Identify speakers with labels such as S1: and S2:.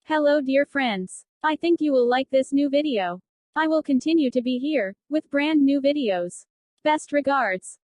S1: Hello dear friends. I think you will like this new video. I will continue to be here, with brand new videos. Best regards.